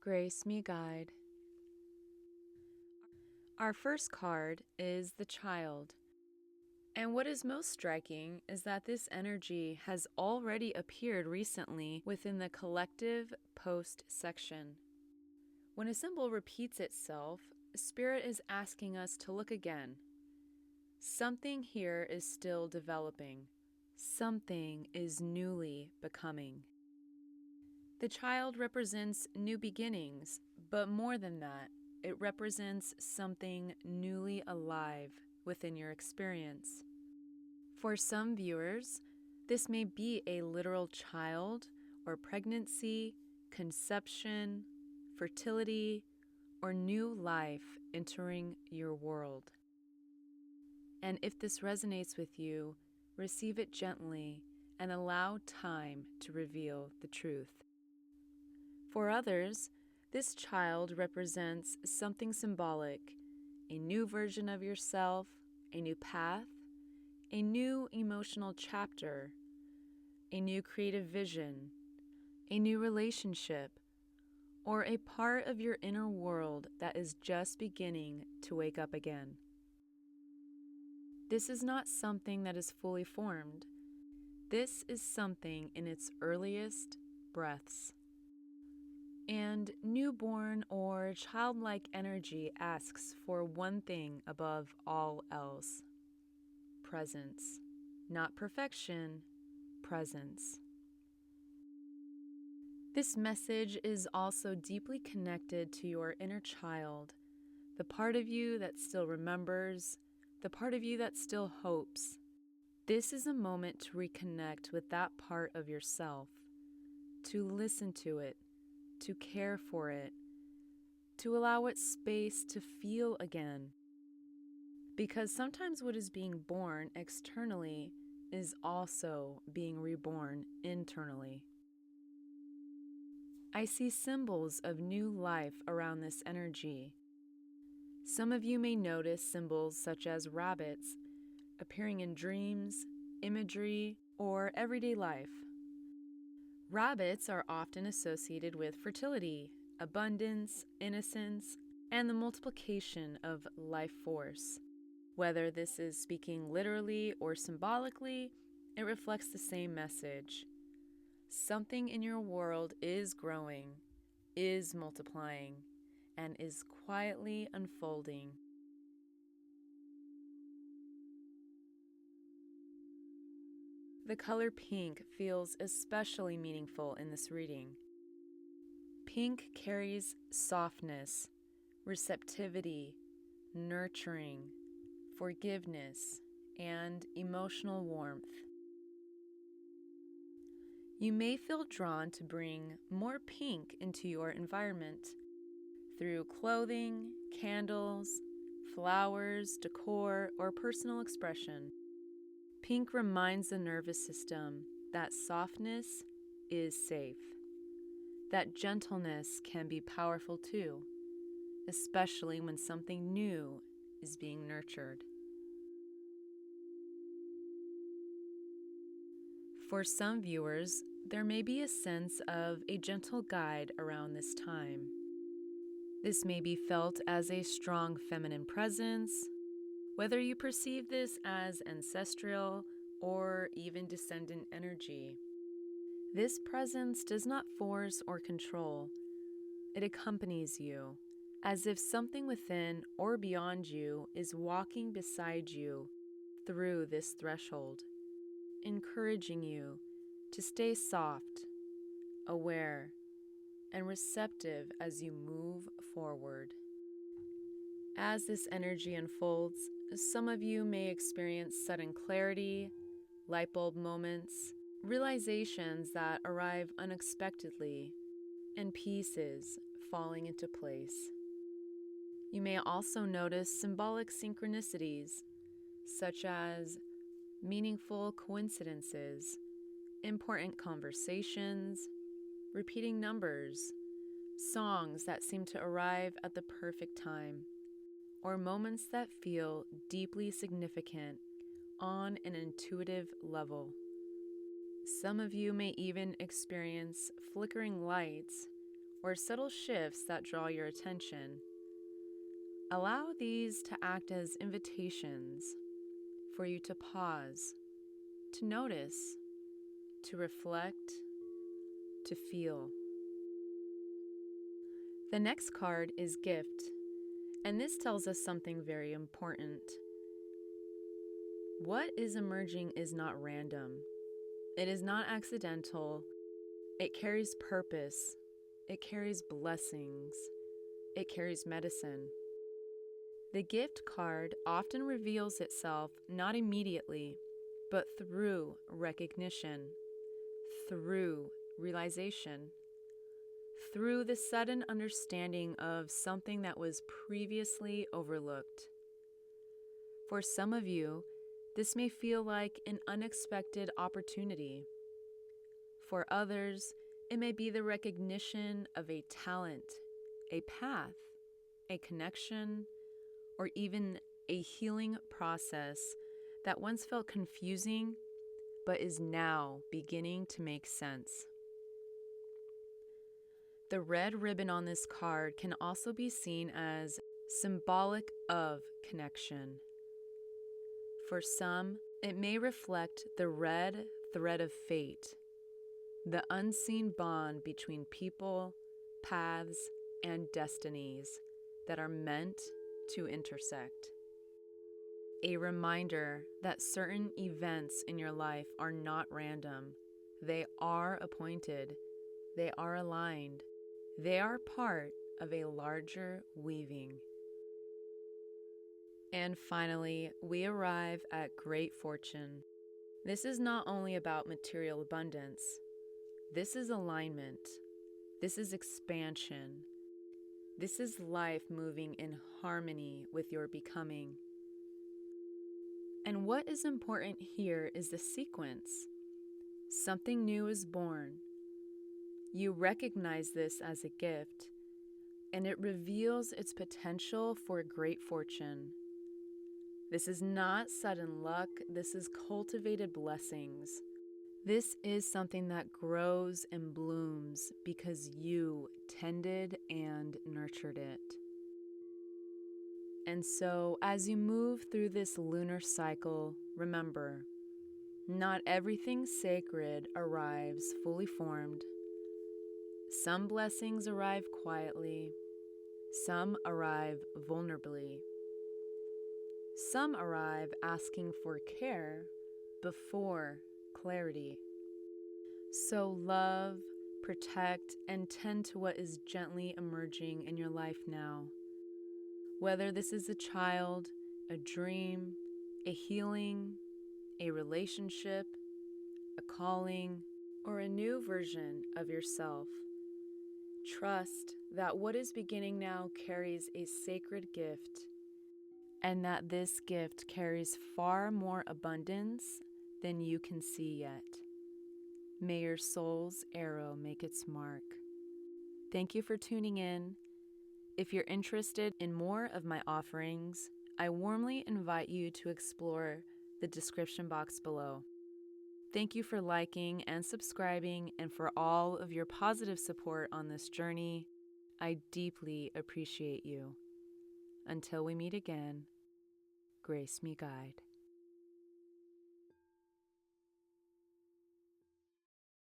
Grace me guide. Our first card is the child. And what is most striking is that this energy has already appeared recently within the collective post section. When a symbol repeats itself, Spirit is asking us to look again. Something here is still developing. Something is newly becoming. The child represents new beginnings, but more than that, it represents something newly alive within your experience. For some viewers, this may be a literal child or pregnancy, conception, fertility, or new life entering your world. And if this resonates with you, receive it gently and allow time to reveal the truth. For others, this child represents something symbolic, a new version of yourself, a new path, a new emotional chapter, a new creative vision, a new relationship, or a part of your inner world that is just beginning to wake up again. This is not something that is fully formed. This is something in its earliest breaths. And newborn or childlike energy asks for one thing above all else: presence. Not perfection, presence. This message is also deeply connected to your inner child, the part of you that still remembers, the part of you that still hopes. This is a moment to reconnect with that part of yourself, to listen to it, to care for it, to allow it space to feel again. Because sometimes what is being born externally is also being reborn internally. I see symbols of new life around this energy. Some of you may notice symbols such as rabbits appearing in dreams, imagery, or everyday life. Rabbits are often associated with fertility, abundance, innocence, and the multiplication of life force. Whether this is speaking literally or symbolically, it reflects the same message. Something in your world is growing, is multiplying, and is quietly unfolding. The color pink feels especially meaningful in this reading. Pink carries softness, receptivity, nurturing, forgiveness, and emotional warmth. You may feel drawn to bring more pink into your environment through clothing, candles, flowers, decor, or personal expression. Pink reminds the nervous system that softness is safe, that gentleness can be powerful too, especially when something new is being nurtured. For some viewers, there may be a sense of a gentle guide around this time. This may be felt as a strong feminine presence, whether you perceive this as ancestral or even descendant energy. This presence does not force or control. It accompanies you, as if something within or beyond you is walking beside you through this threshold, encouraging you to stay soft, aware, and receptive as you move forward. As this energy unfolds, some of you may experience sudden clarity, light bulb moments, realizations that arrive unexpectedly, and pieces falling into place. You may also notice symbolic synchronicities, such as meaningful coincidences, important conversations, repeating numbers, songs that seem to arrive at the perfect time, or moments that feel deeply significant on an intuitive level. Some of you may even experience flickering lights or subtle shifts that draw your attention. Allow these to act as invitations for you to pause, to notice, to reflect, to feel. The next card is Gift, and this tells us something very important. What is emerging is not random. It is not accidental. It carries purpose. It carries blessings. It carries medicine. The Gift card often reveals itself not immediately, but through recognition, through realization, through the sudden understanding of something that was previously overlooked. For some of you, this may feel like an unexpected opportunity. For others, it may be the recognition of a talent, a path, a connection, or even a healing process that once felt confusing but is now beginning to make sense. The red ribbon on this card can also be seen as symbolic of connection. For some, it may reflect the red thread of fate, the unseen bond between people, paths, and destinies that are meant to intersect. A reminder that certain events in your life are not random. They are appointed. They are aligned. They are part of a larger weaving. And finally, we arrive at great fortune. This is not only about material abundance. This is alignment. This is expansion. This is life moving in harmony with your becoming. And what is important here is the sequence. Something new is born. You recognize this as a gift, and it reveals its potential for great fortune. This is not sudden luck. This is cultivated blessings. This is something that grows and blooms because you tended and nurtured it. And so, as you move through this lunar cycle, remember, not everything sacred arrives fully formed. Some blessings arrive quietly. Some arrive vulnerably. Some arrive asking for care before clarity. So love, protect, and tend to what is gently emerging in your life now. Whether this is a child, a dream, a healing, a relationship, a calling, or a new version of yourself, trust that what is beginning now carries a sacred gift, and that this gift carries far more abundance than you can see yet. May your soul's arrow make its mark. Thank you for tuning in. If you're interested in more of my offerings, I warmly invite you to explore the description box below. Thank you for liking and subscribing, and for all of your positive support on this journey. I deeply appreciate you. Until we meet again, grace me guide.